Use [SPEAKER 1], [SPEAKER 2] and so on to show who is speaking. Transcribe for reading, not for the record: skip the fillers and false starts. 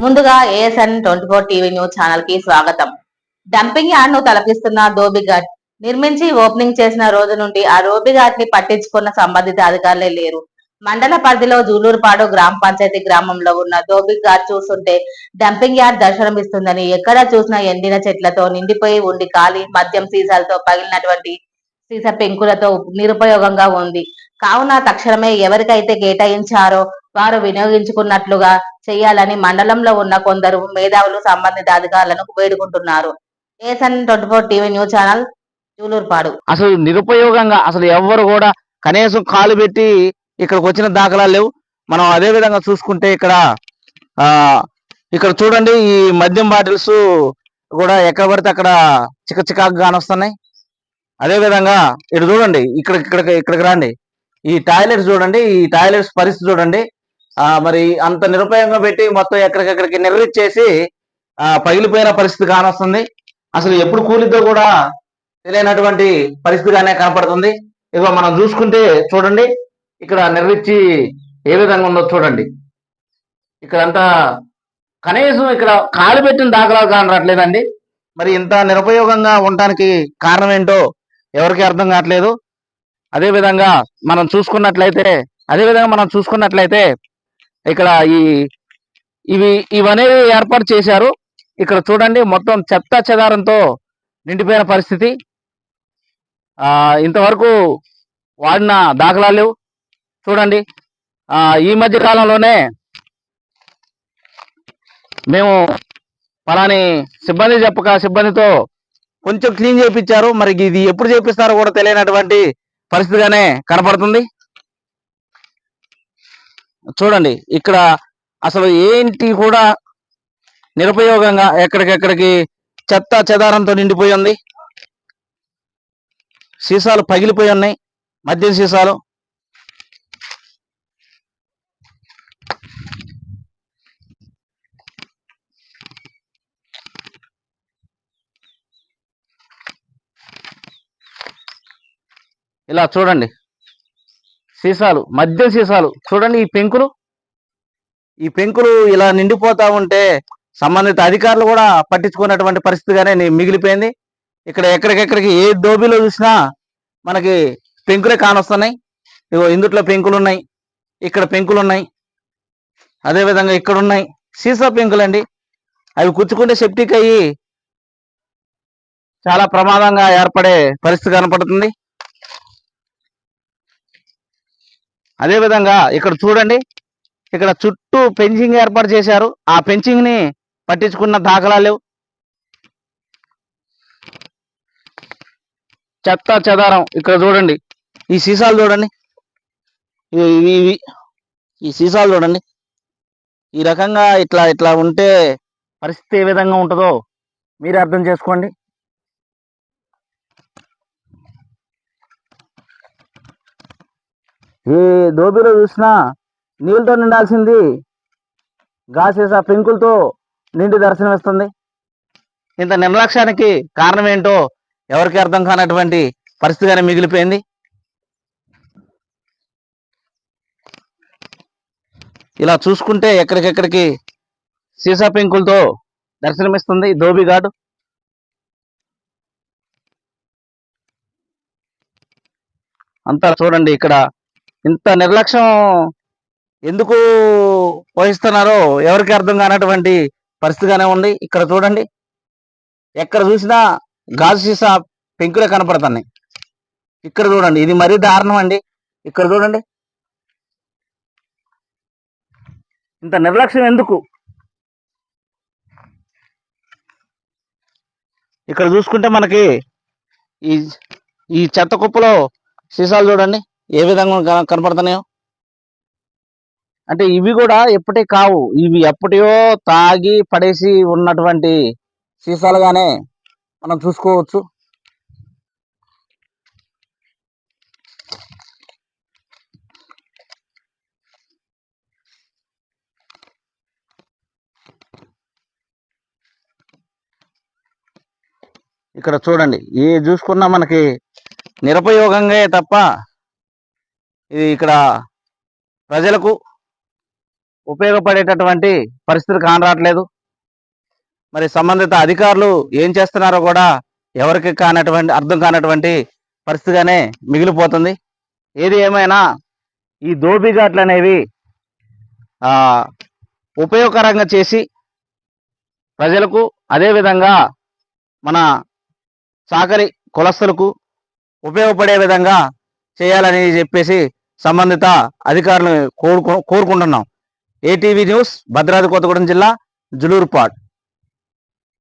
[SPEAKER 1] ముందుగా ASN 24 TV news channel కి స్వాగతం. డంపింగ్ యార్డ్ ను తలపిస్తున్న ధోబిఘాట్ నిర్మించి ఓపెనింగ్ చేసిన రోజు నుండి ఆ ధోబిఘాట్ ని పట్టించుకున్న సంబంధిత అధికారులే లేరు. మండల పరిధిలో జూలూరుపాడు గ్రామ పంచాయతీ గ్రామంలో ఉన్న ధోబిఘాట్ చూస్తుంటే డంపింగ్ యార్డ్ దర్శనమిస్తుందని, ఎక్కడ చూసినా ఎండిన చెట్లతో నిండిపోయి ఉండి ఖాళీ మద్యం సీసాలతో పగిలినటువంటి సీసా పెంకులతో నిరుపయోగంగా ఉంది. కావున తక్షణమే ఎవరికైతే కేటాయించారో వారు వినియోగించుకున్నట్లుగా చేయాలని మండలంలో ఉన్న కొందరు మేధావులు సంబంధిత అధికారులను వేడుకుంటున్నారు. ASN 24 TV news channel, Julurupadu.
[SPEAKER 2] అసలు నిరుపయోగంగా అసలు ఎవరు కూడా కనీసం కాలు పెట్టి ఇక్కడికి వచ్చిన దాఖలాలు లేవు. మనం అదే విధంగా చూసుకుంటే ఇక్కడ చూడండి, ఈ మద్యం బాటిల్స్ కూడా ఎక్కడ పడితే అక్కడ చికాకు కానొస్తున్నాయి. అదే విధంగా ఇటు చూడండి, ఇక్కడికి రండి, ఈ టాయిలెట్స్ చూడండి, ఈ టాయిలెట్స్ పరిస్థితి చూడండి. మరి అంత నిరుపయోగంగా పెట్టి మొత్తం ఎక్కడికెక్కడికి నిర్వహించేసి పగిలిపోయిన పరిస్థితి కానొస్తుంది. అసలు ఎప్పుడు కూలిద్దో కూడా తెలియనటువంటి పరిస్థితిగానే కనపడుతుంది. ఇదిగో మనం చూసుకుంటే చూడండి, ఇక్కడ నిర్మించి ఏ విధంగా ఉందో చూడండి. ఇక్కడంతా కనీసం ఇక్కడ కాలు పెట్టిన దాఖలాలు కానట్లేదండి. మరి ఇంత నిరుపయోగంగా ఉండటానికి కారణం ఏంటో ఎవరికి అర్థం కావట్లేదు. అదేవిధంగా మనం చూసుకున్నట్లయితే ఇక్కడ ఇవనేవి ఏర్పాటు చేశారు. ఇక్కడ చూడండి, మొత్తం చెత్త చెదారంతో నిండిపోయిన పరిస్థితి. ఇంతవరకు వాడిన దాఖలాలు లేవు. చూడండి, ఈ మధ్య కాలంలోనే మేము పలాని సిబ్బందితో కొంచెం క్లీన్ చేయించారు. మరి ఇది ఎప్పుడు చేపిస్తారో కూడా తెలియనటువంటి పరిస్థితిగానే కనపడుతుంది. చూడండి, ఇక్కడ అసలు ఏంటి కూడా నిరుపయోగంగా ఎక్కడికెక్కడికి చెత్త చెదారంతో నిండిపోయి ఉంది. సీసాలు పగిలిపోయి ఉన్నాయి, మద్యం సీసాలు. ఇలా చూడండి, సీసాలు, మద్యం సీసాలు చూడండి. ఈ పెంకులు ఇలా నిండిపోతా ఉంటే సంబంధిత అధికారులు కూడా పట్టించుకున్నటువంటి పరిస్థితిగానే మిగిలిపోయింది. ఇక్కడ ఎక్కడికెక్కడికి ఏ దోబిలో చూసినా మనకి పెంకులే కానొస్తున్నాయి. ఇగో ఇందుట్లో పెంకులు ఉన్నాయి, ఇక్కడ పెంకులు ఉన్నాయి, అదేవిధంగా ఇక్కడ ఉన్నాయి సీసా పెంకులండి. అవి కుచ్చుకుంటే సెప్టిక్ అయ్యి చాలా ప్రమాదంగా ఏర్పడే పరిస్థితి కనపడుతుంది. అదేవిధంగా ఇక్కడ చూడండి, ఇక్కడ చుట్టూ ఫెన్సింగ్ ఏర్పాటు చేశారు. ఆ ఫెన్సింగ్ ని పట్టించుకున్న దాఖలాలు లేవు. చెత్త చెదారం ఇక్కడ చూడండి, ఈ సీసాలు చూడండి, ఈ సీసాలు చూడండి. ఈ రకంగా ఇట్లా ఉంటే పరిస్థితి ఏ విధంగా ఉంటుందో మీరే అర్థం చేసుకోండి. ఏ దోబిలో చూసినా నీళ్ళతో నిండాల్సింది గాసేసా పెంకులతో నిండి దర్శనమిస్తుంది. ఇంత నిర్లక్ష్యానికి కారణం ఏంటో ఎవరికి అర్థం కానటువంటి పరిస్థితిగానే మిగిలిపోయింది. ఇలా చూసుకుంటే ఎక్కడికెక్కడికి సీసా పెంకులతో దర్శనమిస్తుంది ధోబిఘాట్. అంతా చూడండి, ఇక్కడ ఇంత నిర్లక్ష్యం ఎందుకు వహిస్తున్నారో ఎవరికి అర్థం కానటువంటి పరిస్థితిగానే ఉంది. ఇక్కడ చూడండి, ఎక్కడ చూసినా గాజు సీసా పెంకులే కనపడుతున్నాయి. ఇక్కడ చూడండి, ఇది మరీ దారుణం అండి. ఇక్కడ చూడండి, ఇంత నిర్లక్ష్యం ఎందుకు? ఇక్కడ చూసుకుంటే మనకి ఈ చెత్త కుప్పలో సీసాలు చూడండి ఏ విధంగా కనపడుతున్నాయో. అంటే ఇవి కూడా ఎప్పటి కావు, ఇవి ఎప్పటియో తాగి పడేసి ఉన్నటువంటి సీసాలుగానే మనం చూసుకోవచ్చు. ఇక్కడ చూడండి, ఏ చూసుకున్నా మనకి నిరుపయోగంగా తప్ప ఇది ఇక్కడ ప్రజలకు ఉపయోగపడేటటువంటి పరిస్థితి కానరాట్లేదు. మరి సంబంధిత అధికారులు ఏం చేస్తున్నారో కూడా ఎవరికి అర్థం కానటువంటి పరిస్థితిగానే మిగిలిపోతుంది. ఏది ఏమైనా ఈ దోబిఘాట్లు అనేవి ఉపయోగకరంగా చేసి ప్రజలకు, అదేవిధంగా మన చాకరి కులస్తులకు ఉపయోగపడే విధంగా చేయాలని చెప్పేసి సంబంధిత అధికారులను కోరుకుంటున్నాం. ఏటీవీ న్యూస్, భద్రాద్రి కొత్తగూడెం జిల్లా, జులూరుపాడ్.